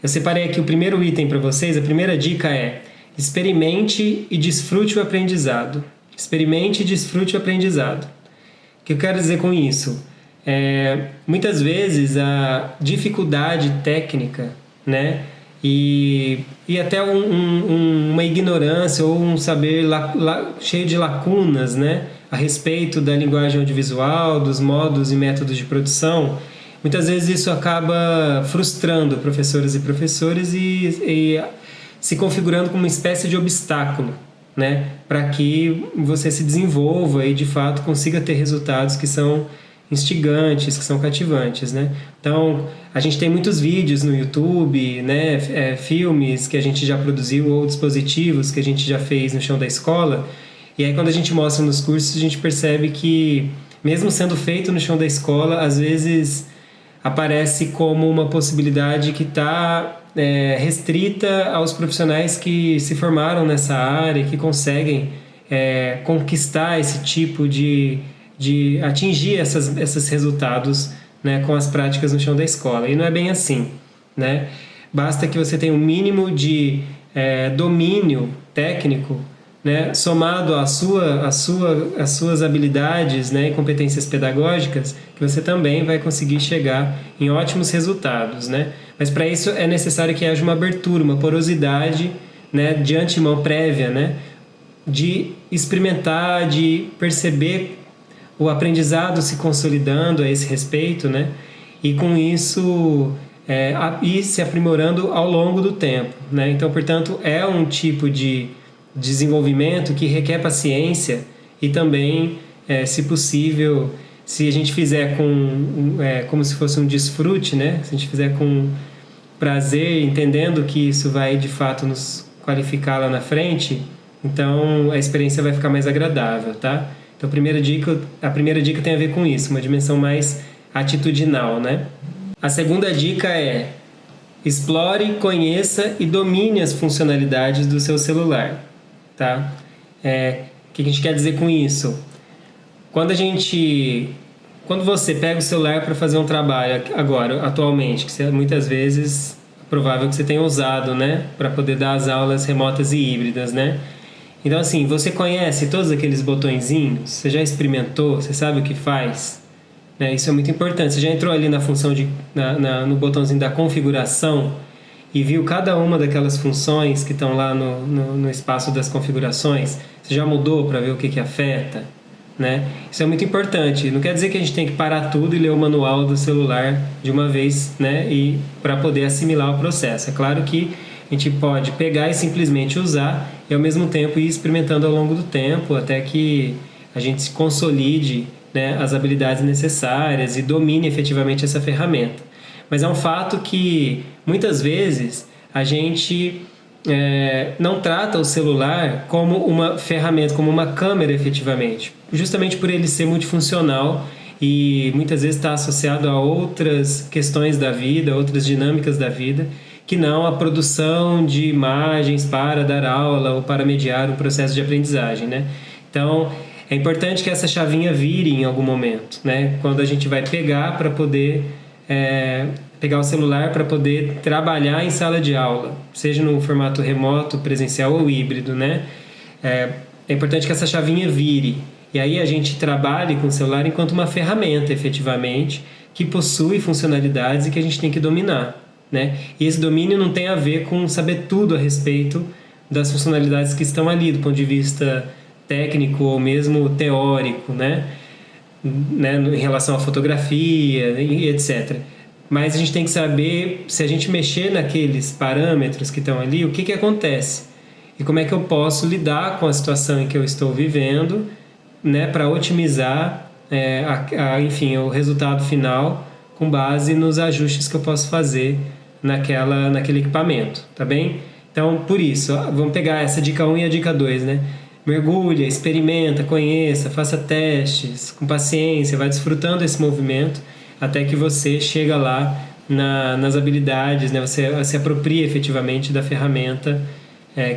Eu separei aqui o primeiro item para vocês. A primeira dica é: experimente e desfrute o aprendizado. Experimente e desfrute o aprendizado. O que eu quero dizer com isso? Muitas vezes a dificuldade técnica, né, e até uma ignorância ou um saber cheio de lacunas, né, a respeito da linguagem audiovisual, dos modos e métodos de produção, muitas vezes isso acaba frustrando professoras e professores e se configurando como uma espécie de obstáculo, né, para que você se desenvolva e de fato consiga ter resultados que são instigantes, que são cativantes, né? Então, a gente tem muitos vídeos no YouTube, né? Filmes que a gente já produziu ou dispositivos que a gente já fez no chão da escola. E aí, quando a gente mostra nos cursos, a gente percebe que, mesmo sendo feito no chão da escola, às vezes aparece como uma possibilidade que está restrita aos profissionais que se formaram nessa área, que conseguem conquistar esse tipo de atingir esses resultados, né, com as práticas no chão da escola. E não é bem assim, né? Basta que você tenha um mínimo de domínio técnico, né, somado às suas habilidades, né, e competências pedagógicas, que você também vai conseguir chegar em ótimos resultados, né? Mas para isso é necessário que haja uma abertura, uma porosidade, né, de antemão prévia, né, de experimentar, de perceber o aprendizado se consolidando a esse respeito, né? E com isso ir se aprimorando ao longo do tempo, né? Então, portanto, é um tipo de desenvolvimento que requer paciência e também, se possível, se a gente fizer como se fosse um desfrute, né? Se a gente fizer com prazer, entendendo que isso vai de fato nos qualificar lá na frente, então a experiência vai ficar mais agradável, tá? Então, a primeira dica tem a ver com isso, uma dimensão mais atitudinal, né? A segunda dica é: explore, conheça e domine as funcionalidades do seu celular, tá? O que a gente quer dizer com isso? Quando você pega o celular para fazer um trabalho agora, atualmente, que muitas vezes é provável que você tenha usado, né, para poder dar as aulas remotas e híbridas, né? Então, assim, você conhece todos aqueles botõezinhos? Você já experimentou? Você sabe o que faz? Né? Isso é muito importante. Você já entrou ali na função no botãozinho da configuração e viu cada uma daquelas funções que estão lá no espaço das configurações? Você já mudou para ver o que afeta? Né? Isso é muito importante. Não quer dizer que a gente tem que parar tudo e ler o manual do celular de uma vez, né? E para poder assimilar o processo. É claro que a gente pode pegar e simplesmente usar e ao mesmo tempo ir experimentando ao longo do tempo até que a gente se consolide, né, as habilidades necessárias e domine efetivamente essa ferramenta. Mas é um fato que muitas vezes a gente não trata o celular como uma ferramenta, como uma câmera efetivamente, justamente por ele ser multifuncional e muitas vezes está associado a outras questões da vida, outras dinâmicas da vida, que não a produção de imagens para dar aula ou para mediar um processo de aprendizagem, né? Então, é importante que essa chavinha vire em algum momento, né? Quando a gente vai pegar para poder pegar o celular para poder trabalhar em sala de aula, seja no formato remoto, presencial ou híbrido, né? É importante que essa chavinha vire. E aí a gente trabalhe com o celular enquanto uma ferramenta, efetivamente, que possui funcionalidades e que a gente tem que dominar, né? E esse domínio não tem a ver com saber tudo a respeito das funcionalidades que estão ali, do ponto de vista técnico ou mesmo teórico, né? Em relação à fotografia e etc. Mas a gente tem que saber, se a gente mexer naqueles parâmetros que estão ali, o que acontece e como é que eu posso lidar com a situação em que eu estou vivendo, né, para otimizar enfim, o resultado final com base nos ajustes que eu posso fazer naquele equipamento, tá bem? Então, por isso, vamos pegar essa dica 1 e a dica 2, né? Mergulha, experimenta, conheça, faça testes, com paciência, vai desfrutando desse movimento até que você chega lá nas habilidades, né? Você se apropria efetivamente da ferramenta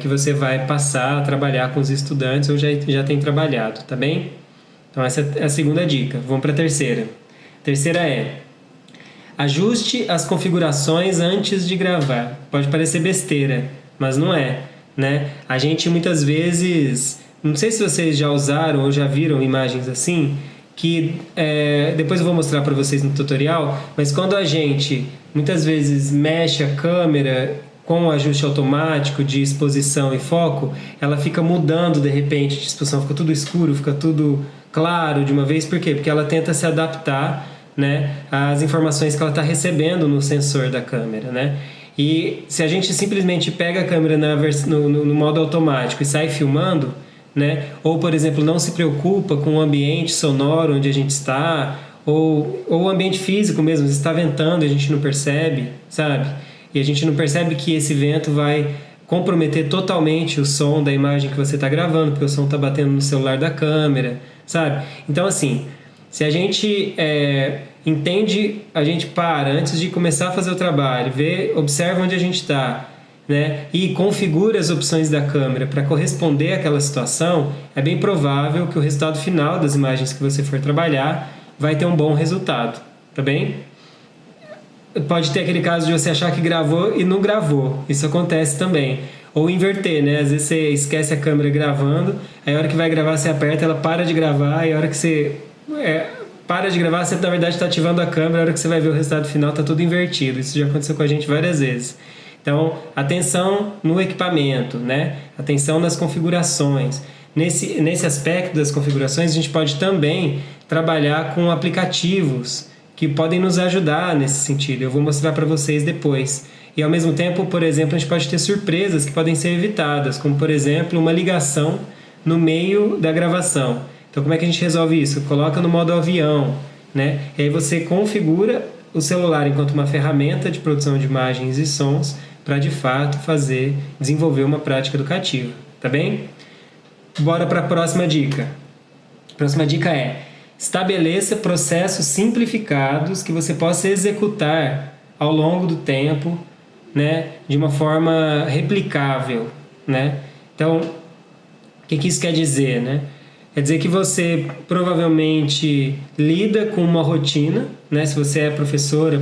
que você vai passar a trabalhar com os estudantes ou já tem trabalhado, tá bem? Então essa é a segunda dica. Vamos para a terceira. A terceira é: ajuste as configurações antes de gravar. Pode parecer besteira, mas não é, né? A gente muitas vezes, não sei se vocês já usaram ou já viram imagens assim, que depois eu vou mostrar para vocês no tutorial, mas quando a gente muitas vezes mexe a câmera com o ajuste automático de exposição e foco, ela fica mudando de repente de exposição, fica tudo escuro, fica tudo claro de uma vez. Por quê? Porque ela tenta se adaptar, né, às informações que ela está recebendo no sensor da câmera, né? E se a gente simplesmente pega a câmera no modo automático e sai filmando, né? Ou, por exemplo, não se preocupa com o ambiente sonoro onde a gente está, ou o ambiente físico mesmo, se está ventando e a gente não percebe, sabe? E a gente não percebe que esse vento vai comprometer totalmente o som da imagem que você está gravando, porque o som está batendo no celular da câmera, sabe? Então, assim, se a gente entende, a gente para antes de começar a fazer o trabalho, observa onde a gente está, né? E configura as opções da câmera para corresponder àquela situação, é bem provável que o resultado final das imagens que você for trabalhar vai ter um bom resultado, tá bem? Pode ter aquele caso de você achar que gravou e não gravou, isso acontece também. Ou inverter, né? Às vezes você esquece a câmera gravando, aí a hora que vai gravar você aperta, ela para de gravar, e a hora que você para de gravar, você na verdade está ativando a câmera, a hora que você vai ver o resultado final está tudo invertido. Isso já aconteceu com a gente várias vezes. Então, atenção no equipamento, né? Atenção nas configurações. Nesse aspecto das configurações, a gente pode também trabalhar com aplicativos que podem nos ajudar nesse sentido. Eu vou mostrar para vocês depois. E ao mesmo tempo, por exemplo, a gente pode ter surpresas que podem ser evitadas, como por exemplo, uma ligação no meio da gravação. Então, como é que a gente resolve isso? Coloca no modo avião, né? E aí você configura o celular enquanto uma ferramenta de produção de imagens e sons para, de fato, desenvolver uma prática educativa, tá bem? Bora para a próxima dica. A próxima dica é: estabeleça processos simplificados que você possa executar ao longo do tempo, né, de uma forma replicável, né? Então, o que isso quer dizer, né? Quer dizer que você provavelmente lida com uma rotina, né? Se você é professor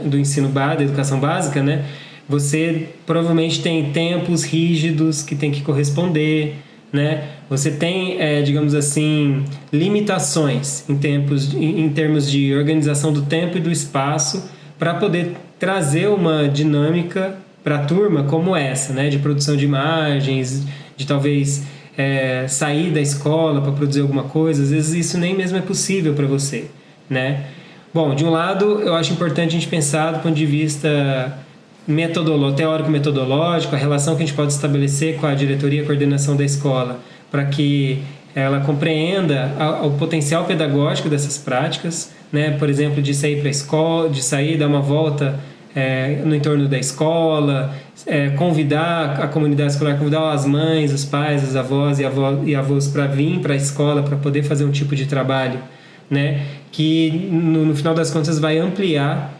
do ensino básico, da educação básica, né? Você provavelmente tem tempos rígidos que tem que corresponder, né? Você tem, digamos assim, limitações em termos de organização do tempo e do espaço para poder trazer uma dinâmica para a turma como essa, né? De produção de imagens, de talvez sair da escola para produzir alguma coisa. Às vezes isso nem mesmo é possível para você, né? Bom, de um lado, eu acho importante a gente pensar do ponto de vista teórico-metodológico, a relação que a gente pode estabelecer com a diretoria e a coordenação da escola, para que ela compreenda o potencial pedagógico dessas práticas, né? Por exemplo, de sair para a escola, de sair, dar uma volta no entorno da escola, convidar a comunidade escolar, convidar as mães, os pais, os avós e avós para vir para a escola para poder fazer um tipo de trabalho, né? Que no final das contas vai ampliar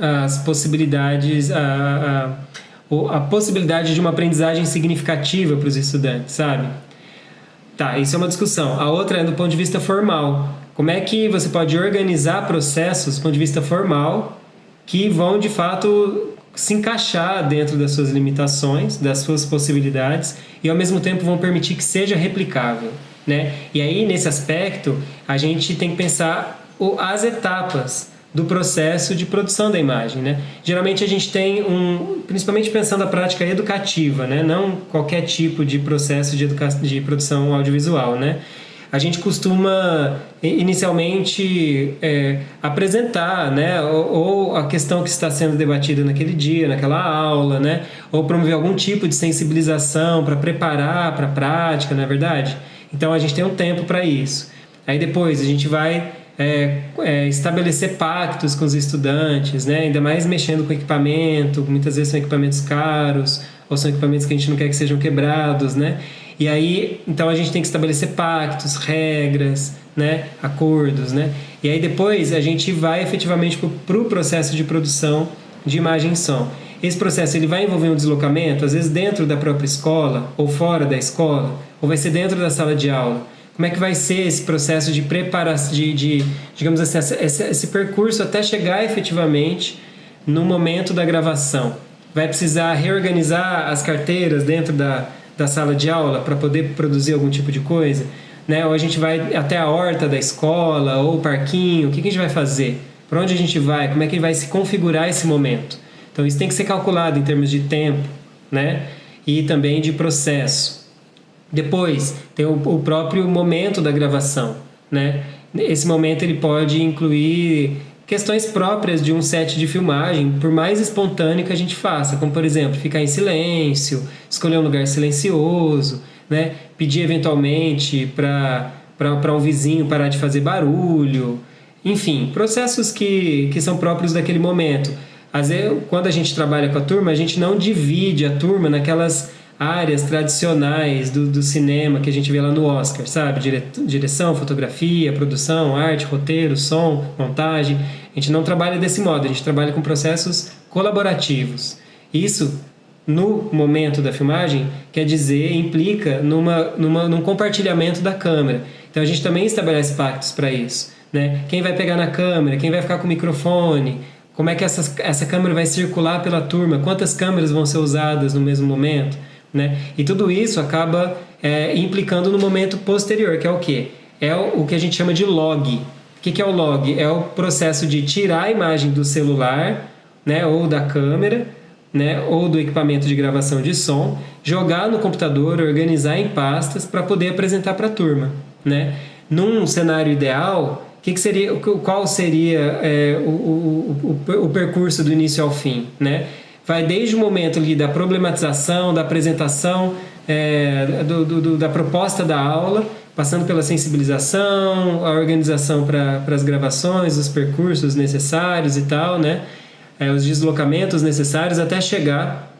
as possibilidades, a possibilidade de uma aprendizagem significativa para os estudantes, sabe? Tá, isso é uma discussão. A outra é do ponto de vista formal. Como é que você pode organizar processos do ponto de vista formal que vão, de fato, se encaixar dentro das suas limitações, das suas possibilidades, e ao mesmo tempo vão permitir que seja replicável, né? E aí, nesse aspecto, a gente tem que pensar as etapas do processo de produção da imagem, né? Geralmente a gente tem principalmente pensando a prática educativa, né? Não qualquer tipo de processo de produção audiovisual, né? A gente costuma inicialmente apresentar, né? Ou a questão que está sendo debatida naquele dia, naquela aula, né? Ou promover algum tipo de sensibilização para preparar para a prática, não é verdade? Então a gente tem um tempo para isso. Aí depois a gente vai estabelecer pactos com os estudantes, né? Ainda mais mexendo com equipamento, muitas vezes são equipamentos caros, ou são equipamentos que a gente não quer que sejam quebrados, né? E aí, então a gente tem que estabelecer pactos, regras, né? Acordos, né? E aí depois a gente vai efetivamente para o processo de produção de imagem e som. Esse processo ele vai envolver um deslocamento, às vezes dentro da própria escola, ou fora da escola, ou vai ser dentro da sala de aula. Como é que vai ser esse processo de preparação, digamos assim, esse percurso até chegar efetivamente no momento da gravação? Vai precisar reorganizar as carteiras dentro da sala de aula para poder produzir algum tipo de coisa? Né? Ou a gente vai até a horta da escola ou o parquinho? O que a gente vai fazer? Para onde a gente vai? Como é que vai se configurar esse momento? Então isso tem que ser calculado em termos de tempo, né? E também de processo. Depois tem o próprio momento da gravação, né? Esse momento ele pode incluir questões próprias de um set de filmagem, por mais espontâneo que a gente faça, como por exemplo, ficar em silêncio, escolher um lugar silencioso, né? Pedir eventualmente para um vizinho parar de fazer barulho, enfim, processos que são próprios daquele momento. Às vezes, quando a gente trabalha com a turma, a gente não divide a turma naquelas áreas tradicionais do cinema que a gente vê lá no Oscar, sabe? Direção, fotografia, produção, arte, roteiro, som, montagem. A gente não trabalha desse modo, a gente trabalha com processos colaborativos. Isso, no momento da filmagem, quer dizer, implica num compartilhamento da câmera. Então a gente também estabelece pactos para isso, né? Quem vai pegar na câmera, quem vai ficar com o microfone, como é que essa câmera vai circular pela turma, quantas câmeras vão ser usadas no mesmo momento, né? E tudo isso acaba implicando no momento posterior, que é o quê? É o que a gente chama de log. O que é o log? É o processo de tirar a imagem do celular, né, ou da câmera, né, ou do equipamento de gravação de som, jogar no computador, organizar em pastas para poder apresentar para a turma, né? Num cenário ideal, qual seria o percurso do início ao fim, né? Vai desde o momento ali da problematização, da apresentação, da proposta da aula, passando pela sensibilização, a organização para as gravações, os percursos necessários e tal, né? Os deslocamentos necessários até chegar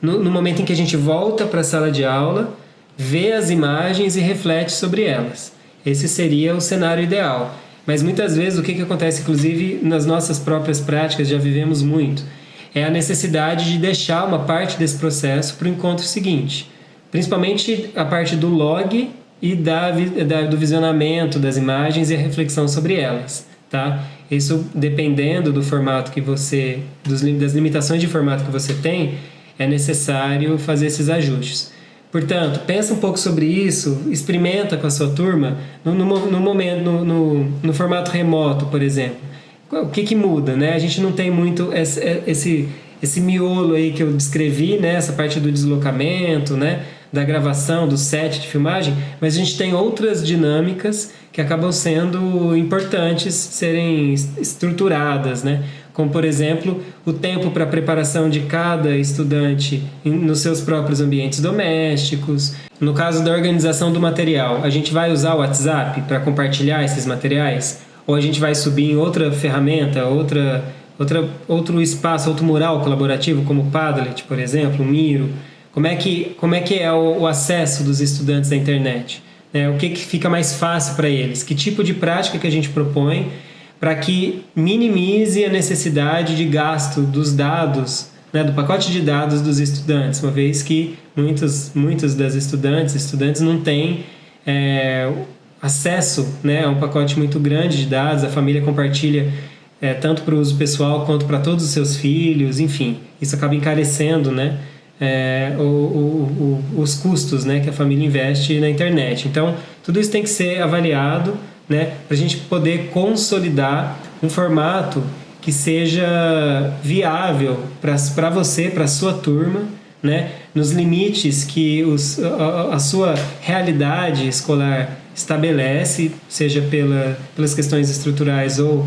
no momento em que a gente volta para a sala de aula, vê as imagens e reflete sobre elas. Esse seria o cenário ideal. Mas muitas vezes o que acontece, inclusive nas nossas próprias práticas, já vivemos muito, é a necessidade de deixar uma parte desse processo para o encontro seguinte. Principalmente a parte do log e do visionamento das imagens e a reflexão sobre elas, tá? Isso, dependendo do formato que das limitações de formato que você tem, é necessário fazer esses ajustes. Portanto, pensa um pouco sobre isso, experimenta com a sua turma no formato remoto, por exemplo. O que muda, né? A gente não tem muito esse miolo aí que eu descrevi, né? Essa parte do deslocamento, né? Da gravação, do set de filmagem, mas a gente tem outras dinâmicas que acabam sendo importantes serem estruturadas, né? Como, por exemplo, o tempo para preparação de cada estudante nos seus próprios ambientes domésticos. No caso da organização do material, a gente vai usar o WhatsApp para compartilhar esses materiais? Ou a gente vai subir em outra ferramenta, outro espaço, outro mural colaborativo, como o Padlet, por exemplo, o Miro? Como é que é o acesso dos estudantes à internet? O que fica mais fácil para eles? Que tipo de prática que a gente propõe para que minimize a necessidade de gasto dos dados, né, do pacote de dados dos estudantes, uma vez que muitos das estudantes não têm acesso, né, a um pacote muito grande de dados, a família compartilha tanto para o uso pessoal quanto para todos os seus filhos, enfim, isso acaba encarecendo, né, os custos, né, que a família investe na internet. Então, tudo isso tem que ser avaliado, né, para a gente poder consolidar um formato que seja viável para você, para a sua turma, né, nos limites que a sua realidade escolar estabelece, seja pelas questões estruturais ou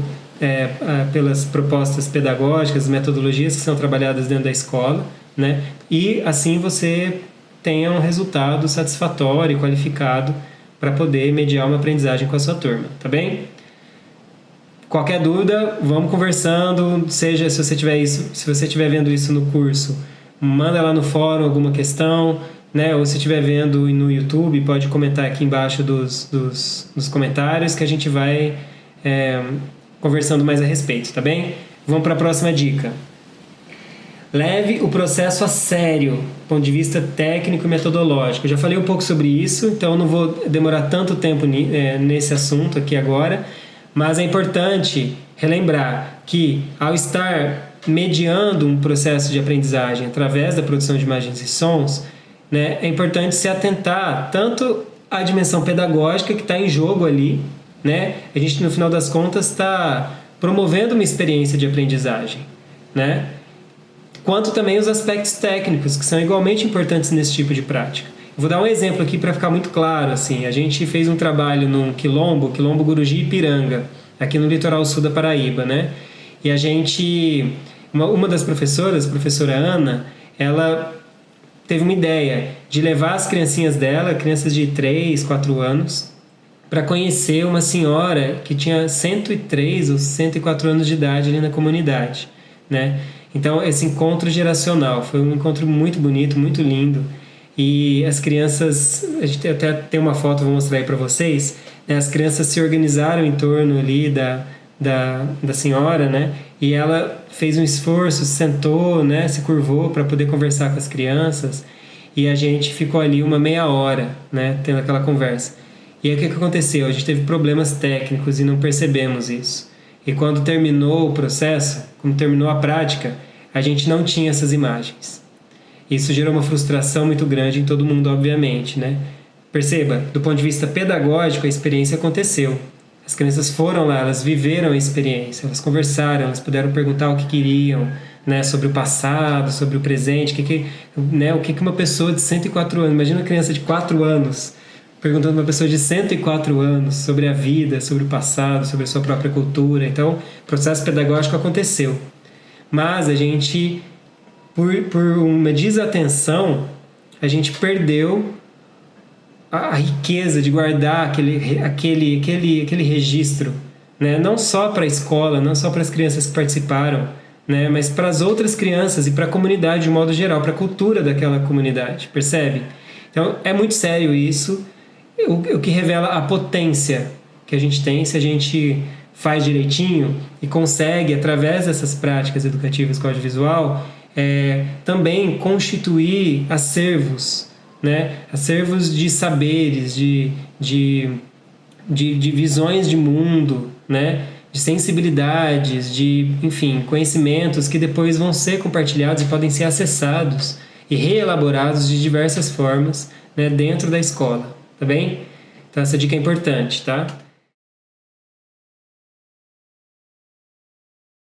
pelas propostas pedagógicas, metodologias que são trabalhadas dentro da escola, né, e assim você tenha um resultado satisfatório e qualificado para poder mediar uma aprendizagem com a sua turma, tá bem? Qualquer dúvida, vamos conversando, seja se você estiver vendo isso no curso, manda lá no fórum alguma questão, né? Ou se estiver vendo no YouTube, pode comentar aqui embaixo dos comentários que a gente vai conversando mais a respeito, tá bem? Vamos para a próxima dica. leve o processo a sério, do ponto de vista técnico e metodológico. Eu já falei um pouco sobre isso, então eu não vou demorar tanto tempo nesse assunto aqui agora, mas é importante relembrar que, ao estar mediando um processo de aprendizagem através da produção de imagens e sons, né, é importante se atentar tanto à dimensão pedagógica que está em jogo ali, né? A gente, no final das contas, está promovendo uma experiência de aprendizagem, né? Quanto também os aspectos técnicos, que são igualmente importantes nesse tipo de prática. Eu vou dar um exemplo aqui para ficar muito claro. Assim, a gente fez um trabalho num quilombo Guruji Ipiranga, aqui no litoral sul da Paraíba, né? E a gente, uma das professoras, a professora Ana, ela teve uma ideia de levar as criancinhas dela, crianças de 3, 4 anos, para conhecer uma senhora que tinha 103 ou 104 anos de idade ali na comunidade, né? Então, esse encontro geracional foi um encontro muito bonito, muito lindo. E as crianças, a gente até tem uma foto, vou mostrar aí para vocês, né? As crianças se organizaram em torno ali da senhora, né? E ela fez um esforço, sentou, né? Se curvou para poder conversar com as crianças. E a gente ficou ali uma meia hora, né? Tendo aquela conversa. E aí o que aconteceu? A gente teve problemas técnicos e não percebemos isso. E quando terminou o processo, quando terminou a prática, a gente não tinha essas imagens. Isso gerou uma frustração muito grande em todo mundo, obviamente, né? Perceba, do ponto de vista pedagógico, a experiência aconteceu. As crianças foram lá, elas viveram a experiência, elas conversaram, elas puderam perguntar o que queriam, né, sobre o passado, sobre o presente, o que uma pessoa de 104 anos, imagina uma criança de 4 anos, perguntando para uma pessoa de 104 anos sobre a vida, sobre o passado, sobre a sua própria cultura. Então, o processo pedagógico aconteceu. Mas a gente, por uma desatenção, a gente perdeu a riqueza de guardar aquele registro, né? Não só para a escola, não só para as crianças que participaram, né? Mas para as outras crianças e para a comunidade de modo geral, para a cultura daquela comunidade, percebe? Então, é muito sério isso. O que revela a potência que a gente tem se a gente faz direitinho e consegue, através dessas práticas educativas com audiovisual, também constituir acervos, né? Acervos de saberes, de visões de mundo, né? De sensibilidades, enfim, conhecimentos que depois vão ser compartilhados e podem ser acessados e reelaborados de diversas formas, né? Dentro da escola. Tá bem? Então essa dica é importante, tá?